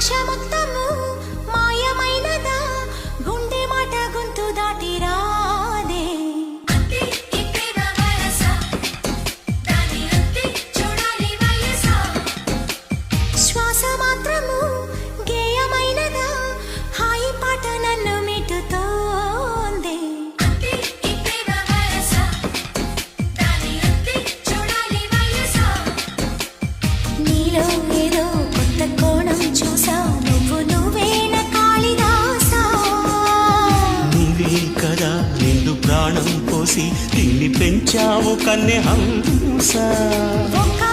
ఆశ మొత్తము మాయమైనదా గుండె మాట గొంతు దాటి రాదే శ్వాస మాత్రము గేయమైనదా హాయి పాట నన్ను మిటుతోంది నీలో ఏదో కొత్త కోణం చూసా నువ్వేన కాళిదాసా నీవే కదా నిండు ప్రాణం పోసి దీన్ని పెంచావు కన్నె హంస ఒక్క